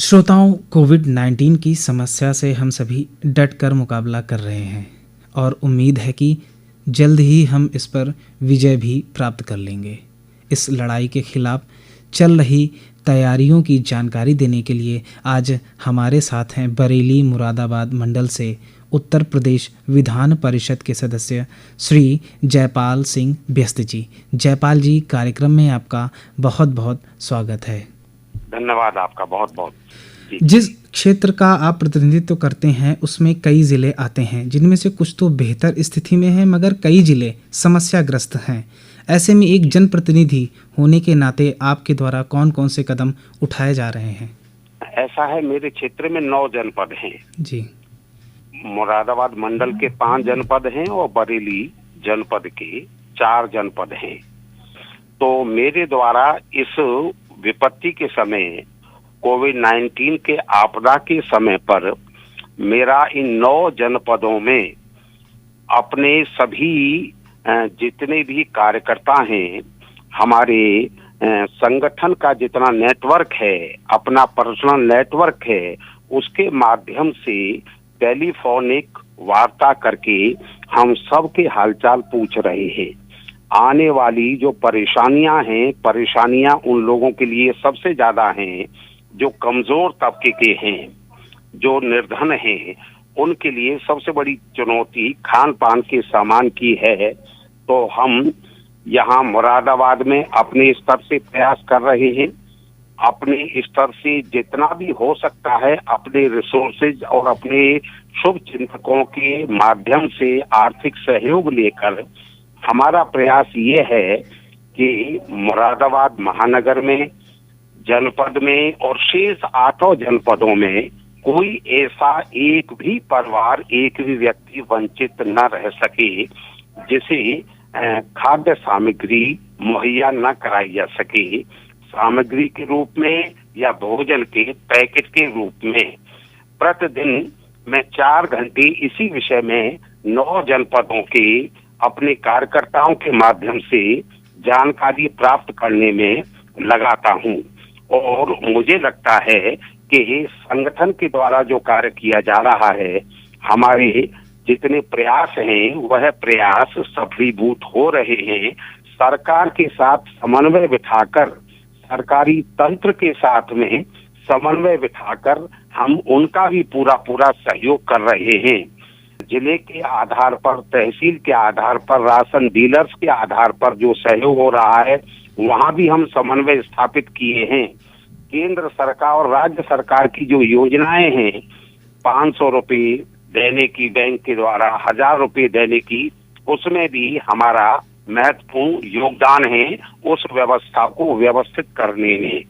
श्रोताओं, कोविड-19 की समस्या से हम सभी डट कर मुकाबला कर रहे हैं और उम्मीद है कि जल्द ही हम इस पर विजय भी प्राप्त कर लेंगे। इस लड़ाई के खिलाफ चल रही तैयारियों की जानकारी देने के लिए आज हमारे साथ हैं बरेली मुरादाबाद मंडल से उत्तर प्रदेश विधान परिषद के सदस्य श्री जयपाल सिंह व्यस्त जी। जयपाल जी, कार्यक्रम में आपका बहुत बहुत स्वागत है। धन्यवाद आपका बहुत बहुत। जिस क्षेत्र का आप प्रतिनिधित्व करते हैं उसमें कई ज़िले आते हैं, जिनमें से कुछ तो बेहतर स्थिति में हैं मगर कई ज़िले समस्याग्रस्त हैं। ऐसे में एक जनप्रतिनिधि होने के नाते आपके द्वारा कौन कौन से कदम उठाए जा रहे हैं? ऐसा है, मेरे क्षेत्र में 9 जनपद हैं जी। मुरादाबाद मंडल के 5 जनपद हैं और बरेली जनपद के 4 जनपद हैं। तो मेरे द्वारा इस विपत्ति के समय, कोविड-19 के आपदा के समय पर मेरा इन 9 जनपदों में अपने सभी जितने भी कार्यकर्ता हैं, हमारे संगठन का जितना नेटवर्क है, अपना पर्सनल नेटवर्क है, उसके माध्यम से टेलीफोनिक वार्ता करके हम सबके हालचाल पूछ रहे हैं। आने वाली जो परेशानियां उन लोगों के लिए सबसे ज्यादा हैं जो कमजोर तबके के हैं, जो निर्धन हैं, उनके लिए सबसे बड़ी चुनौती खान पान के सामान की है। तो हम यहाँ मुरादाबाद में अपने स्तर से प्रयास कर रहे हैं, अपने स्तर से जितना भी हो सकता है अपने रिसोर्सेज और अपने शुभ चिंतकों के माध्यम से आर्थिक सहयोग लेकर हमारा प्रयास ये है कि मुरादाबाद महानगर में, जनपद में और शेष 8 जनपदों में कोई ऐसा एक भी परिवार, एक भी व्यक्ति वंचित न रह सके जिसे खाद्य सामग्री मुहैया न कराई जा सके, सामग्री के रूप में या भोजन के पैकेट के रूप में। प्रतिदिन मैं 4 घंटे इसी विषय में 9 जनपदों के अपने कार्यकर्ताओं के माध्यम से जानकारी प्राप्त करने में लगाता हूँ और मुझे लगता है कि संगठन के द्वारा जो कार्य किया जा रहा है, हमारे जितने प्रयास हैं वह प्रयास सफलीभूत हो रहे हैं। सरकार के साथ समन्वय बिठाकर, सरकारी तंत्र के साथ में समन्वय बिठाकर हम उनका भी पूरा सहयोग कर रहे हैं। जिले के आधार पर, तहसील के आधार पर, राशन डीलर्स के आधार पर जो सहयोग हो रहा है वहां भी हम समन्वय स्थापित किए हैं। केंद्र सरकार और राज्य सरकार की जो योजनाएं हैं, 500 रुपये देने की बैंक के द्वारा, 1000 रुपये देने की, उसमें भी हमारा महत्वपूर्ण योगदान है उस व्यवस्था को व्यवस्थित करने में।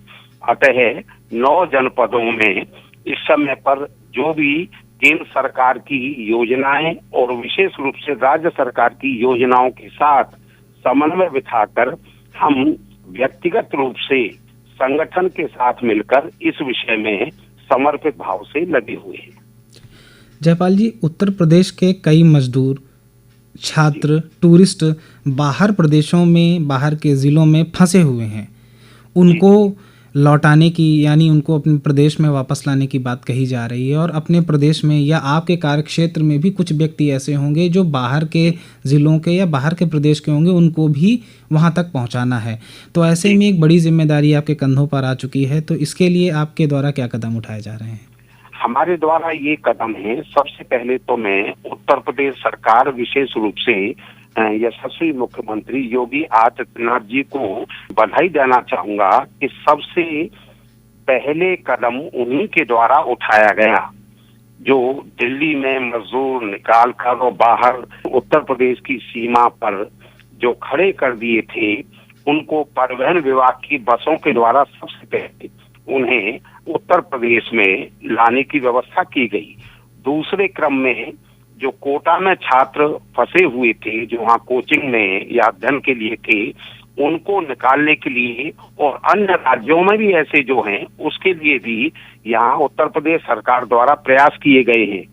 अतः 9 जनपदों में इस समय पर जो भी केंद्र सरकार की योजनाएं और विशेष रूप से राज्य सरकार की योजनाओं के साथ समन्वय बिठाकर हम व्यक्तिगत रूप से संगठन के साथ मिलकर इस विषय में समर्पित भाव से लगे हुए हैं। जयपाल जी, उत्तर प्रदेश के कई मजदूर, छात्र, टूरिस्ट बाहर प्रदेशों में, बाहर के ज़िलों में फंसे हुए हैं। उनको लौटाने की, यानी उनको अपने प्रदेश में वापस लाने की बात कही जा रही है और अपने प्रदेश में या आपके कार्यक्षेत्र में भी कुछ व्यक्ति ऐसे होंगे जो बाहर के ज़िलों के या बाहर के प्रदेश के होंगे, उनको भी वहां तक पहुंचाना है। तो ऐसे में एक बड़ी जिम्मेदारी आपके कंधों पर आ चुकी है। तो इसके लिए आपके द्वारा क्या कदम उठाए जा रहे हैं? हमारे द्वारा ये कदम है, सबसे पहले तो मैं उत्तर प्रदेश सरकार, विशेष रूप से यशस्वी मुख्यमंत्री योगी आदित्यनाथ जी को बधाई देना चाहूंगा कि सबसे पहले कदम उन्हीं के द्वारा उठाया गया, जो दिल्ली में मजदूर निकाल कर और बाहर उत्तर प्रदेश की सीमा पर जो खड़े कर दिए थे, उनको परिवहन विभाग की बसों के द्वारा सबसे पहले उन्हें उत्तर प्रदेश में लाने की व्यवस्था की गई। दूसरे क्रम में जो कोटा में छात्र फंसे हुए थे, जो वहाँ कोचिंग में या अध्ययन के लिए थे, उनको निकालने के लिए और अन्य राज्यों में भी ऐसे जो हैं उसके लिए भी यहाँ उत्तर प्रदेश सरकार द्वारा प्रयास किए गए हैं।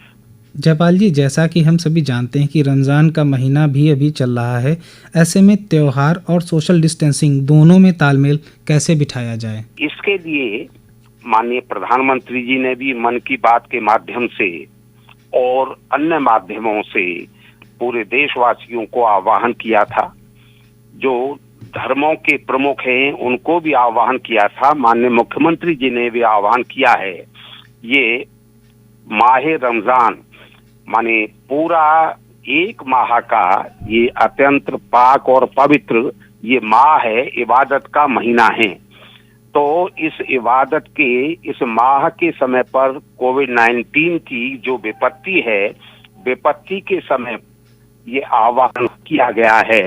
जयपाल जी, जैसा कि हम सभी जानते हैं कि रमज़ान का महीना भी अभी चल रहा है, ऐसे में त्योहार और सोशल डिस्टेंसिंग दोनों में तालमेल कैसे बिठाया जाए? इसके लिए माननीय प्रधानमंत्री जी ने भी मन की बात के माध्यम से और अन्य माध्यमों से पूरे देशवासियों को आह्वान किया था। जो धर्मों के प्रमुख हैं उनको भी आह्वान किया था। माननीय मुख्यमंत्री जी ने भी आह्वान किया है। ये माह रमजान माने पूरा एक माह का ये अत्यंत पाक और पवित्र ये माह है, इबादत का महीना है। तो इस इबादत के इस माह के समय पर कोविड-19 की जो विपत्ति है, विपत्ति के समय ये आह्वान किया गया है।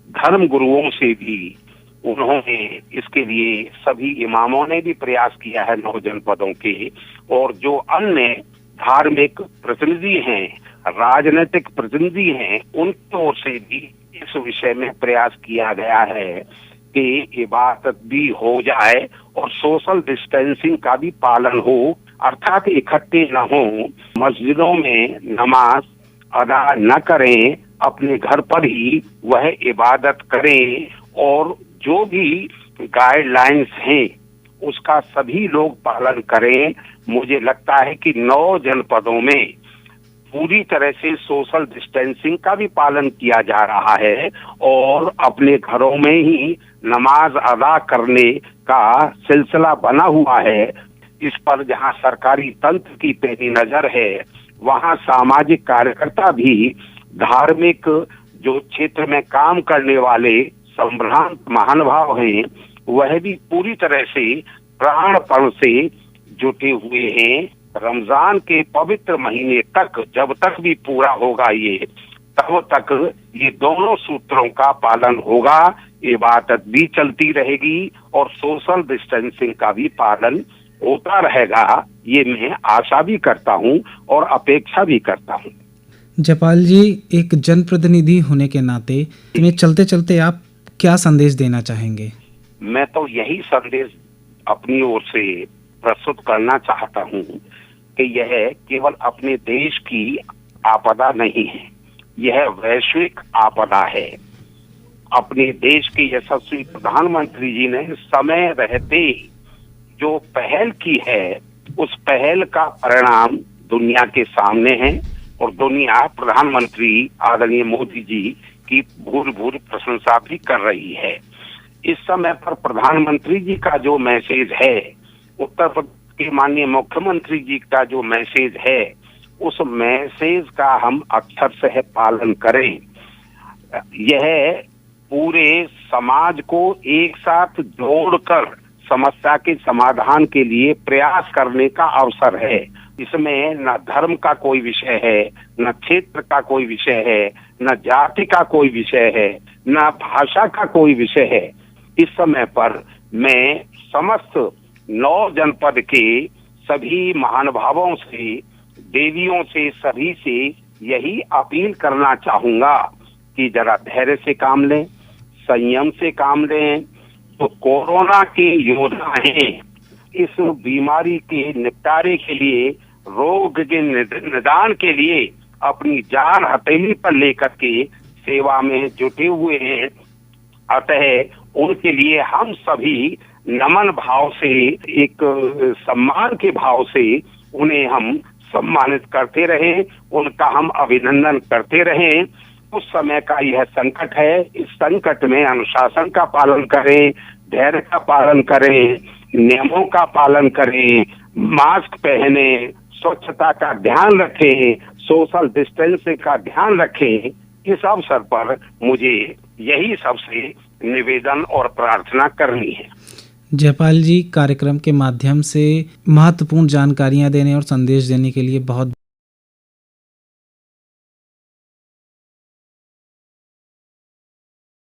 धर्म गुरुओं से भी उन्होंने इसके लिए सभी इमामों ने भी प्रयास किया है 9 जनपदों के, और जो अन्य धार्मिक प्रतिनिधि हैं, राजनीतिक प्रतिनिधि हैं, उनकी ओर से भी इस विषय में प्रयास किया गया है कि इबादत भी हो जाए और सोशल डिस्टेंसिंग का भी पालन हो, अर्थात इकट्ठे न हो, मस्जिदों में नमाज अदा न करें, अपने घर पर ही वह इबादत करें, और जो भी गाइडलाइंस हैं उसका सभी लोग पालन करें। मुझे लगता है कि 9 जनपदों में पूरी तरह से सोशल डिस्टेंसिंग का भी पालन किया जा रहा है और अपने घरों में ही नमाज अदा करने का सिलसिला बना हुआ है। इस पर जहां सरकारी तंत्र की पैनी नजर है, वहां सामाजिक कार्यकर्ता भी, धार्मिक जो क्षेत्र में काम करने वाले संभ्रांत महानुभाव हैं, वह भी पूरी तरह से प्राणपण से जुटे हुए हैं। रमजान के पवित्र महीने तक, जब तक भी पूरा होगा ये, तब तक ये दोनों सूत्रों का पालन होगा, इबादत भी चलती रहेगी और सोशल डिस्टेंसिंग का भी पालन होता रहेगा। ये मैं आशा भी करता हूँ और अपेक्षा भी करता हूँ। जयपाल जी, एक जनप्रतिनिधि होने के नाते में चलते चलते आप क्या संदेश देना चाहेंगे? मैं तो यही संदेश अपनी ओर से प्रस्तुत करना चाहता हूँ कि यह केवल अपने देश की आपदा नहीं है, यह वैश्विक आपदा है। अपने देश के यशस्वी प्रधानमंत्री जी ने समय रहते जो पहल की है, उस पहल का परिणाम दुनिया के सामने है और दुनिया प्रधानमंत्री आदरणीय मोदी जी की भूर भूर प्रशंसा भी कर रही है। इस समय पर प्रधानमंत्री जी का जो मैसेज है, उत्तर प्रदेश के माननीय मुख्यमंत्री जी का जो मैसेज है, उस मैसेज का हम अक्षर से पालन करें। यह पूरे समाज को एक साथ जोड़कर समस्या के समाधान के लिए प्रयास करने का अवसर है। इसमें न धर्म का कोई विषय है, न क्षेत्र का कोई विषय है, न जाति का कोई विषय है, न भाषा का कोई विषय है। इस समय पर मैं समस्त 9 जनपद के सभी महानुभावों से, देवियों से, सभी से यही अपील करना चाहूंगा कि जरा धैर्य से काम लें, संयम से काम लें। तो कोरोना के योद्धा हैं, इस बीमारी के निपटारे के लिए, रोग के निदान के लिए अपनी जान हथेली पर लेकर के सेवा में जुटे हुए हैं। अतः उनके लिए हम सभी नमन भाव से, एक सम्मान के भाव से उन्हें हम सम्मानित करते रहें, उनका हम अभिनंदन करते रहें। उस समय का यह संकट है, इस संकट में अनुशासन का पालन करें, धैर्य का पालन करें, नियमों का पालन करें, मास्क पहने, स्वच्छता का ध्यान रखें, सोशल डिस्टेंसिंग का ध्यान रखें। इस अवसर पर मुझे यही सबसे निवेदन और प्रार्थना करनी है। जयपाल जी, कार्यक्रम के माध्यम से महत्वपूर्ण जानकारियां देने और संदेश देने के लिए बहुत